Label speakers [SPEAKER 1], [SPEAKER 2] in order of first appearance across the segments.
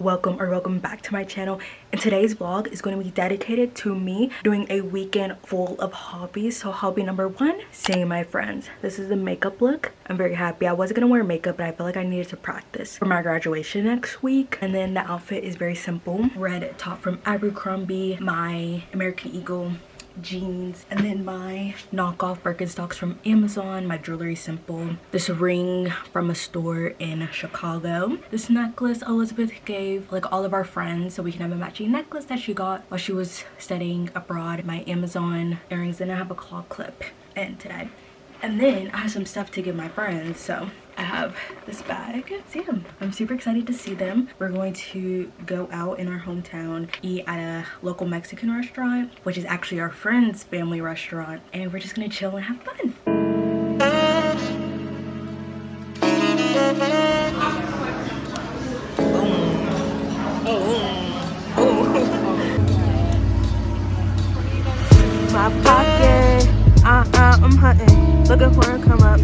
[SPEAKER 1] welcome back to my channel. And today's vlog is going to be dedicated to me doing a weekend full of hobbies. So hobby number one, seeing my friends. This is the makeup look. I'm very happy. I wasn't gonna wear makeup, but I felt like I needed to practice for my graduation next week. And then the outfit is very simple: red top from Abercrombie, my American Eagle jeans, and then my knockoff Birkenstocks from Amazon. My jewelry simple. This ring from a store in Chicago. This necklace Elizabeth gave like all of our friends so we can have a matching necklace that she got while she was studying abroad. My Amazon earrings, and I have a claw clip in today. And then I have some stuff to give my friends. So I have this bag. So yeah, I'm super excited to see them. We're going to go out in our hometown, eat at a local Mexican restaurant, which is actually our friend's family restaurant. And we're just gonna chill and have fun. My pocket, I'm hunting, looking for a come up.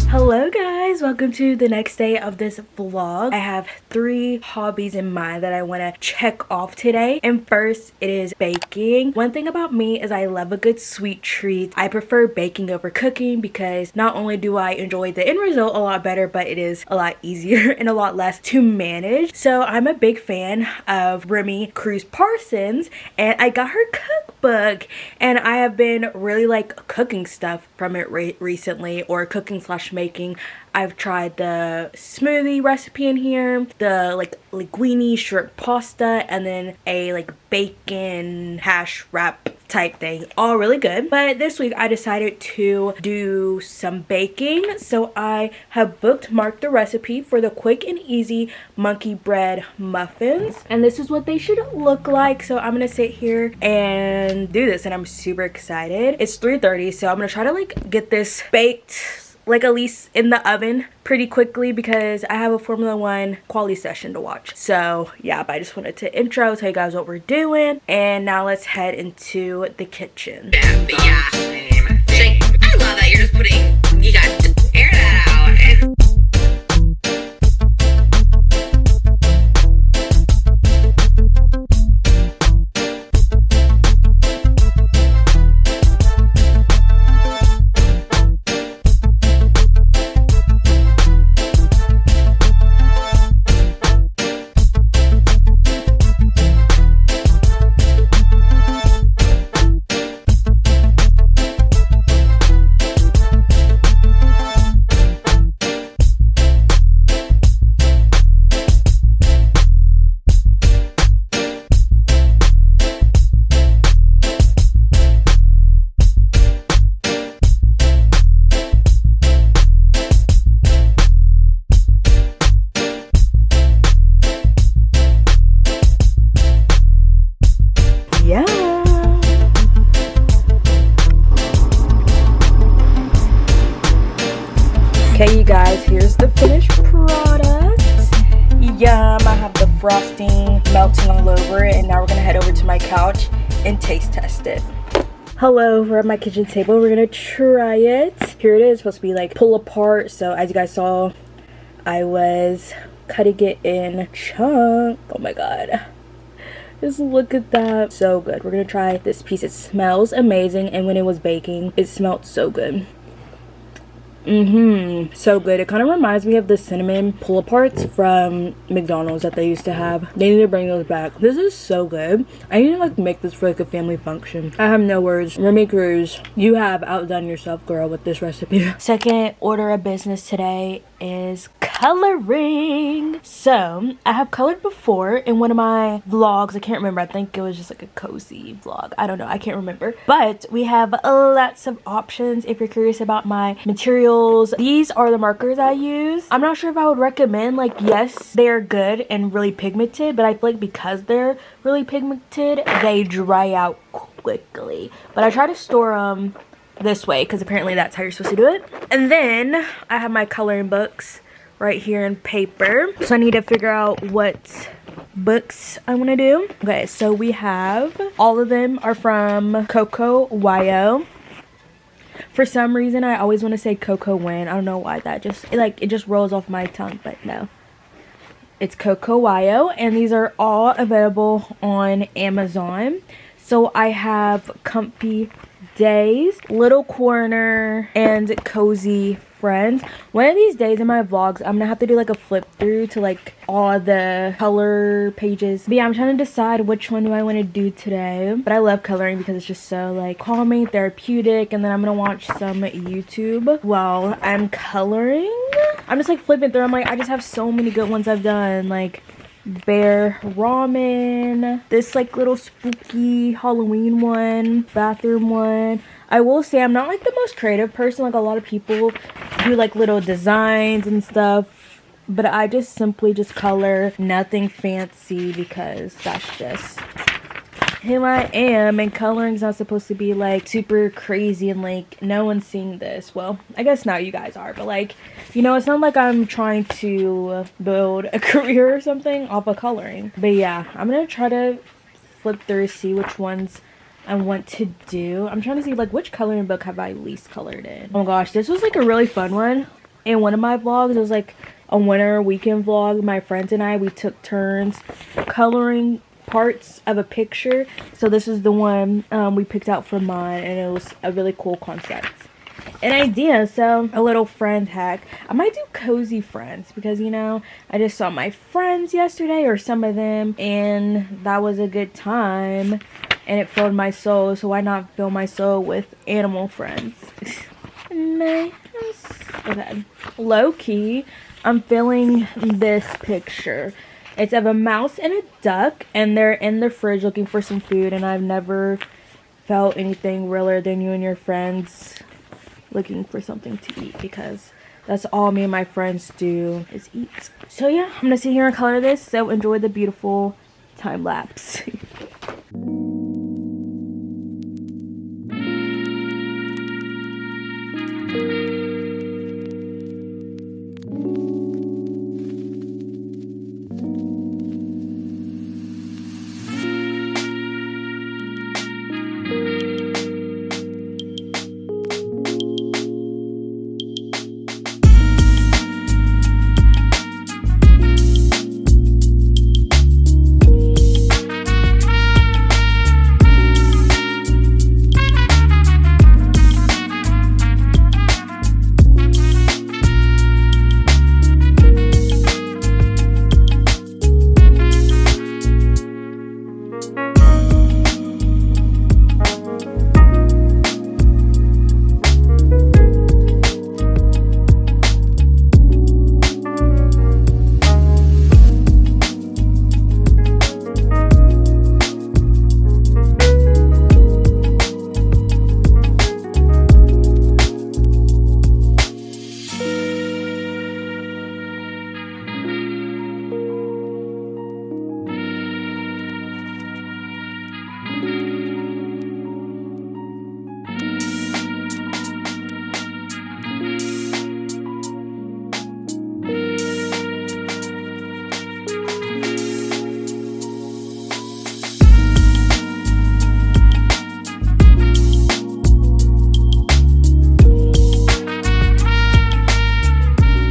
[SPEAKER 1] Hello guys, welcome to the next day of this vlog. I have 3 hobbies in mind that I want to check off today. And first, it is baking. One thing about me is I love a good sweet treat. I prefer baking over cooking because not only do I enjoy the end result a lot better, but it is a lot easier and a lot less to manage. So I'm a big fan of Remy Cruz Parsons, and I got her cookbook, and I have been really like cooking stuff from it recently, or cooking slash making. I've tried the smoothie recipe in here, the like linguine shrimp pasta, and then a like bacon hash wrap type thing. All really good. But this week I decided to do some baking. So I have bookmarked the recipe for the quick and easy monkey bread muffins. And this is what they should look like. So I'm gonna sit here and do this, and I'm super excited. It's 3:30, so I'm gonna try to like get this baked like at least in the oven pretty quickly because I have a Formula 1 quality session to watch. So yeah, but I just wanted to intro, tell you guys what we're doing, and now let's head into the kitchen.
[SPEAKER 2] I love that you're just putting, you got to air that out.
[SPEAKER 1] Okay, you guys, here's the finished product. Yum, I have the frosting melting all over it, and now we're gonna head over to my couch and taste test it. Hello, we're at my kitchen table. We're gonna try it. Here it is, supposed to be like pull apart. So as you guys saw, I was cutting it in chunks. Oh my god. Just look at that. So good. We're gonna try this piece. It smells amazing, and when it was baking, it smelled so good. So good. It kind of reminds me of the cinnamon pull-aparts from McDonald's that they used to have. They need to bring those back. This is so good. I need to like make this for like a family function. I have no words. Remy Cruz, you have outdone yourself, girl, with this recipe. Second order of business today is coloring. So I have colored before in one of my vlogs. I can't remember. I think it was just like a cozy vlog. I don't know. I can't remember. But we have lots of options if you're curious about my materials. These are the markers I use. I'm not sure if I would recommend, like, yes, they're good and really pigmented, but I feel like because they're really pigmented, they dry out quickly. But I try to store them this way because apparently that's how you're supposed to do it. And then I have my coloring books right here in paper, so I need to figure out what books I want to do. Okay, so we have, all of them are from Coco YO. For some reason, I always want to say Coco Win. I don't know why that just, it just rolls off my tongue, but no. It's Coco Wayo, and these are all available on Amazon. So I have Comfy Days, Little Corner, and Cozy Friends. One of these days in my vlogs, I'm gonna have to do like a flip through to like all the color pages. But yeah, I'm trying to decide which one do I want to do today. But I love coloring because it's just so like calming, therapeutic. And then I'm gonna watch some YouTube while I'm coloring. I'm just like flipping through. I'm like, I just have so many good ones I've done. Like Bear Ramen, this like little spooky Halloween one, bathroom one. I will say I'm not like the most creative person. Like a lot of people do like little designs and stuff, but I just simply just color, nothing fancy, because that's just who I am, and coloring's not supposed to be like super crazy and like no one's seeing this. Well, I guess now you guys are, but like, you know, it's not like I'm trying to build a career or something off of coloring. But yeah, I'm gonna try to flip through, see which ones I want to do. I'm trying to see like which coloring book have I least colored in. Oh my gosh, this was like a really fun one. In one of my vlogs, it was like a winter weekend vlog. My friends and I, we took turns coloring parts of a picture. So this is the one we picked out for mine, and it was a really cool concept, an idea. So a little friend hack, I might do Cozy Friends, because you know, I just saw my friends yesterday, or some of them, and that was a good time and it filled my soul. So why not fill my soul with animal friends? Nice. Okay, low-key, I'm feeling this picture. It's of a mouse and a duck, and they're in the fridge looking for some food, and I've never felt anything realer than you and your friends looking for something to eat, because that's all me and my friends do, is eat. So yeah, I'm gonna sit here and color this, so enjoy the beautiful time lapse.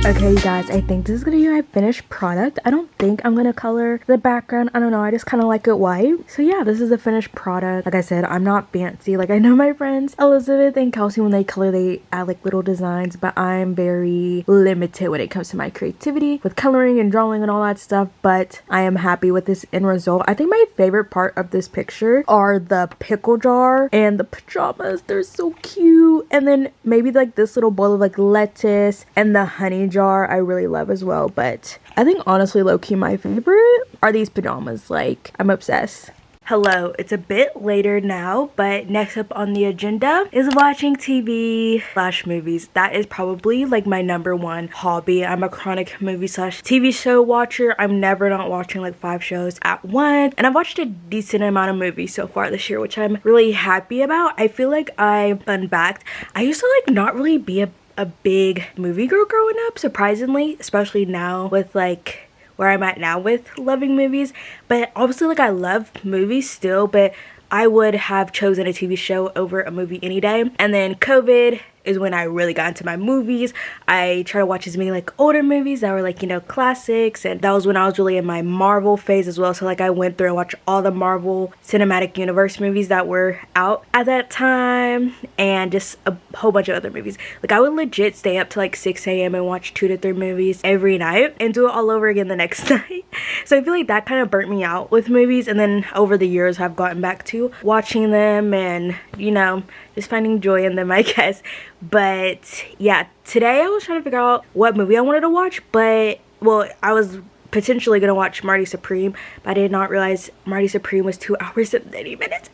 [SPEAKER 1] Okay, you guys, I think this is gonna be my finished product. I don't think I'm gonna color the background. I don't know, I just kind of like it white. So yeah, this is the finished product. Like I said, I'm not fancy. Like, I know my friends Elizabeth and Kelsey, when they color, they add like little designs, but I'm very limited when it comes to my creativity with coloring and drawing and all that stuff. But I am happy with this end result. I think my favorite part of this picture are the pickle jar and the pajamas. They're so cute. And then maybe like this little bowl of like lettuce, and the honey jar I really love as well. But I think honestly, low-key, my favorite are these pajamas. Like, I'm obsessed. Hello, it's a bit later now, but next up on the agenda is watching TV/movies. That is probably like my #1 hobby. I'm a chronic movie/TV show watcher. I'm never not watching like 5 shows at once, and I've watched a decent amount of movies so far this year, which I'm really happy about. I feel like I'm unbacked. I used to like not really be a big movie girl growing up, surprisingly, especially now with like where I'm at now with loving movies. But obviously, like, I love movies still, but I would have chosen a TV show over a movie any day. And then COVID is when I really got into my movies. I try to watch as many like older movies that were like, you know, classics, and that was when I was really in my Marvel phase as well. So like I went through and watched all the Marvel Cinematic Universe movies that were out at that time, and just a whole bunch of other movies. Like I would legit stay up to like 6 a.m. and watch 2 to 3 movies every night and do it all over again the next night. So I feel like that kind of burnt me out with movies, and then over the years I've gotten back to watching them and, you know, just finding joy in them, I guess. But yeah, today I was trying to figure out what movie I wanted to watch, but well, I was potentially gonna watch Marty Supreme, but I did not realize Marty Supreme was 2 hours and 30 minutes.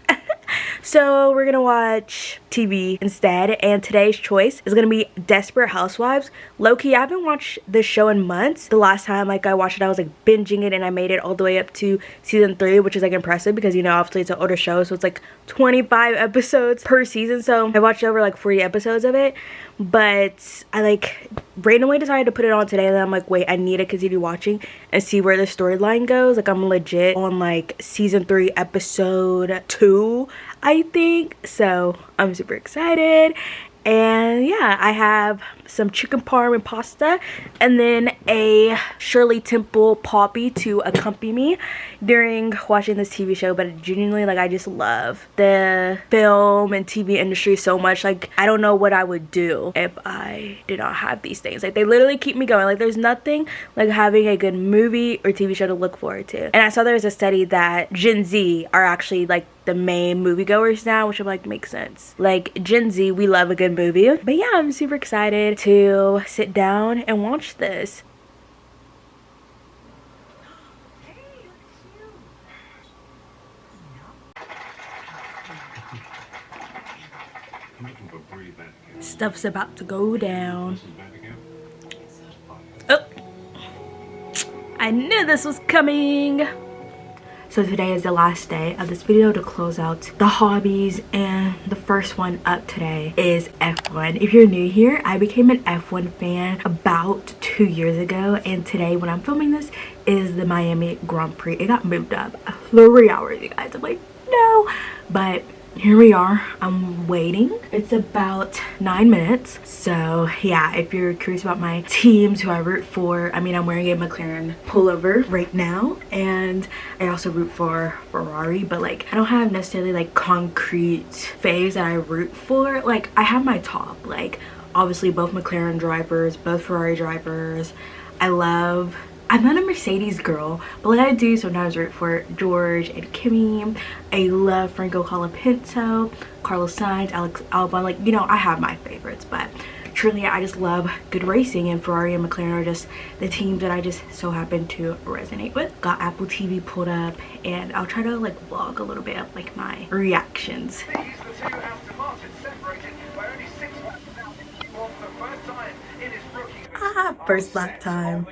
[SPEAKER 1] So we're gonna watch TV instead, and today's choice is gonna be Desperate Housewives. Low-key, I haven't watched this show in months. The last time like I watched it, I was like binging it, and I made it all the way up to season 3, which is like impressive because, you know, obviously it's an older show, so it's like 25 episodes per season. So I watched over like 40 episodes of it, but I like randomly decided to put it on today, and then I'm like, wait, I need to continue watching and see where the storyline goes. Like I'm legit on like season 3 episode 2, I think. So I'm super excited. And yeah, I have some chicken parm and pasta, and then a Shirley Temple poppy to accompany me during watching this TV show. But genuinely, like, I just love the film and TV industry so much. Like, I don't know what I would do if I did not have these things. Like, they literally keep me going. Like, there's nothing like having a good movie or TV show to look forward to. And I saw there's a study that Gen Z are actually like the main moviegoers now, which I'm like, makes sense. Like Gen Z, we love a good movie. But yeah, I'm super excited to sit down and watch this. Stuff's about to go down. Oh, I knew this was coming. So today is the last day of this video to close out the hobbies, and the first one up today is F1. If you're new here, I became an F1 fan about 2 years ago, and today when I'm filming this is the Miami Grand Prix. It got moved up 3 hours, you guys. I'm like, no, but here we are. I'm waiting. It's about 9 minutes. So yeah, if you're curious about my teams, who I root for, I mean, I'm wearing a McLaren pullover right now, and I also root for Ferrari, but like I don't have necessarily like concrete faves that I root for. Like I have my top, like obviously both McLaren drivers, both Ferrari drivers. I'm not a Mercedes girl, but like I do sometimes root for George and Kimi. I love Franco Colapinto, Carlos Sainz, Alex Albon. Like, you know, I have my favorites, but truly I just love good racing, and Ferrari and McLaren are just the teams that I just so happen to resonate with. Got Apple TV pulled up, and I'll try to like vlog a little bit of like my reactions. First lap time.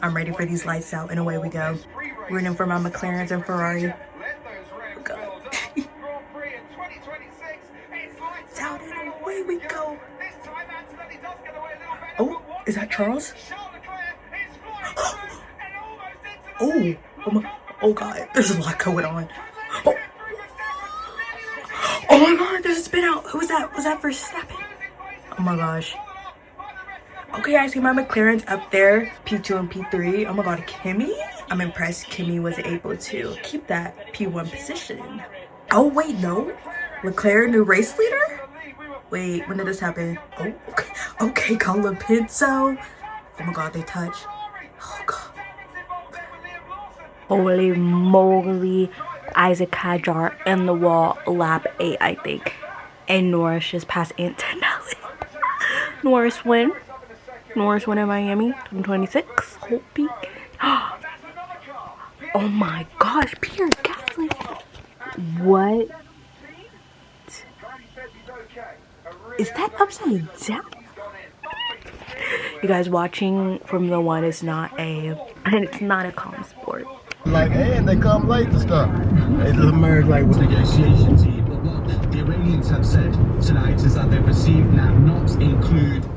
[SPEAKER 1] I'm ready for these lights out, and away we go. Rooting for my McLarens and Ferrari. Go. It's out and away we go. Oh, is that Charles? Oh, oh god, there's a lot going on. Oh my god, there's a spin out. Who was that? Was that Verstappen? Oh my gosh. Okay, I see my McLaren's up there, P2 and P3. Oh my god, Kimi? I'm impressed Kimi was able to keep that P1 position. Oh wait, no. Leclerc, new race leader? Wait, when did this happen? Oh, okay, Colapinto. Oh my god, they touch. Oh god. Holy moly. Isaac Hadjar in the wall, lap 8, I think. And Norris just passed Antonelli. Norris win. Norris won in Miami 2026. Hoppy. Oh my gosh, Pierre Gasly. What? Is that upside down? You guys, watching Formula 1 is not a calm sport.
[SPEAKER 3] Like, and they come late to stuff. They just emerge like with
[SPEAKER 4] negotiation team. But what the Iranians have said tonight is that they received not include.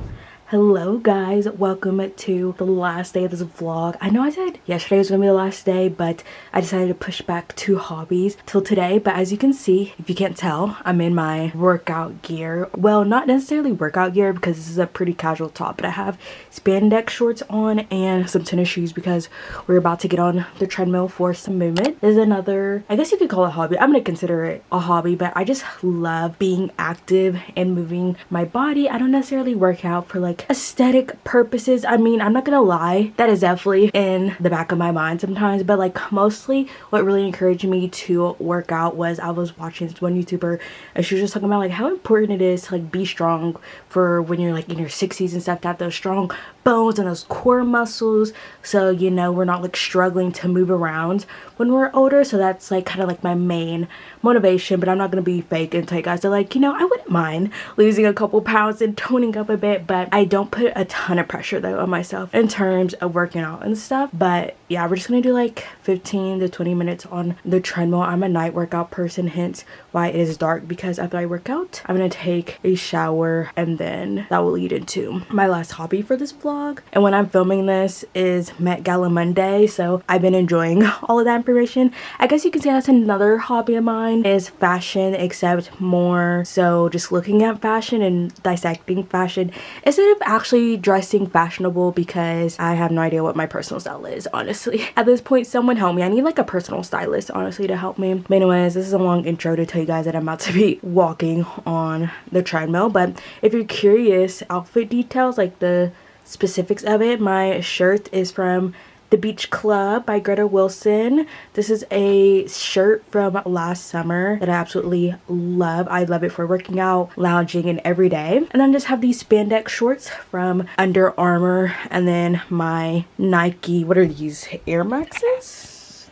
[SPEAKER 1] Hello guys, welcome to the last day of this vlog. I know I said yesterday was gonna be the last day, but I decided to push back 2 hobbies till today. But as you can see, if you can't tell, I'm in my workout gear. Well, not necessarily workout gear because this is a pretty casual top, but I have spandex shorts on and some tennis shoes because we're about to get on the treadmill for some movement. This is another, I guess you could call it a hobby. I'm gonna consider it a hobby, but I just love being active and moving my body. I don't necessarily work out for like aesthetic purposes. I mean, I'm not gonna lie, that is definitely in the back of my mind sometimes, but like mostly what really encouraged me to work out was I was watching this one YouTuber and she was just talking about like how important it is to like be strong for when you're like in your 60s and stuff, to have those strong bones and those core muscles, so you know we're not like struggling to move around when we're older. So that's like kind of like my main motivation. But I'm not gonna be fake and tell you guys that like, you know, I wouldn't mind losing a couple pounds and toning up a bit, but I don't put a ton of pressure though on myself in terms of working out and stuff. But yeah, we're just gonna do like 15 to 20 minutes on the treadmill. I'm a night workout person, hence why it is dark, because after I work out I'm gonna take a shower and then that will lead into my last hobby for this vlog. And when I'm filming this is Met Gala Monday, so I've been enjoying all of that information. I guess you can say that's another hobby of mine, is fashion, except more so just looking at fashion and dissecting fashion instead of actually dressing fashionable, because I have no idea what my personal style is, honestly. At this point, someone help me. I need like a personal stylist, honestly, to help me. But anyways, this is a long intro to tell you guys that I'm about to be walking on the treadmill. But if you're curious, outfit details, like the specifics of it, my shirt is from The Beach Club by Greta Wilson. This is a shirt from last summer that I absolutely love. I love it for working out, lounging, and every day. And then just have these spandex shorts from Under Armour, and then my Nike, what are these, Air Maxes?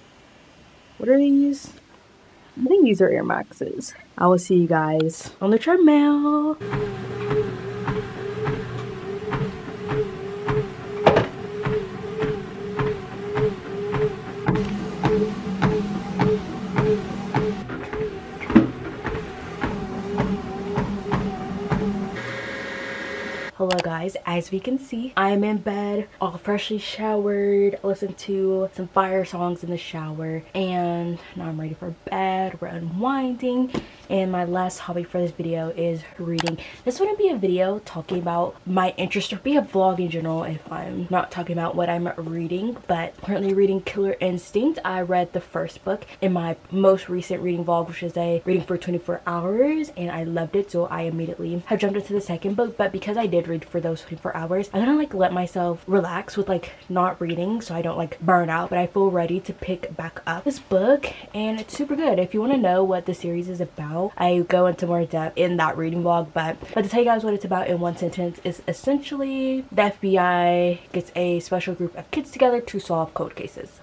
[SPEAKER 1] What are these? I think these are Air Maxes. I will see you guys on the treadmill. Hello guys, as we can see, I'm in bed, all freshly showered, listened to some fire songs in the shower, and now I'm ready for bed. We're unwinding, and my last hobby for this video is reading. This wouldn't be a video talking about my interest, or be a vlog in general if I'm not talking about what I'm reading, but currently reading Killer Instinct. I read the first book in my most recent reading vlog, which is a reading for 24 hours, and I loved it, so I immediately have jumped into the second book. But because I did read for those 24 hours, I'm gonna like let myself relax with like not reading so I don't like burn out, but I feel ready to pick back up this book, and it's super good. If you want to know what the series is about, I go into more depth in that reading vlog, but to tell you guys what it's about in one sentence, is essentially the FBI gets a special group of kids together to solve cold cases.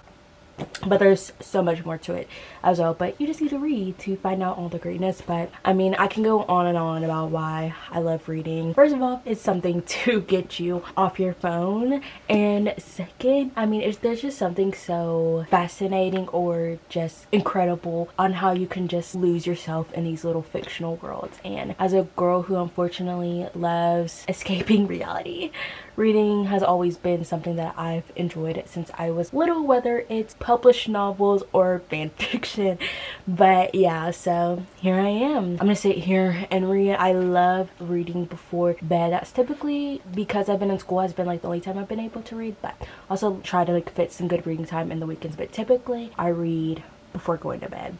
[SPEAKER 1] But there's so much more to it as well, but you just need to read to find out all the greatness. But I mean, I can go on and on about why I love reading. First of all, it's something to get you off your phone, and second, I mean, there's just something so fascinating or just incredible on how you can just lose yourself in these little fictional worlds. And as a girl who unfortunately loves escaping reality, reading has always been something that I've enjoyed since I was little, whether it's published novels or fan fiction. But yeah, so here I am. I'm gonna sit here and read. I love reading before bed. That's typically because I've been in school, has been like the only time I've been able to read, but also try to like fit some good reading time in the weekends. But typically I read before going to bed.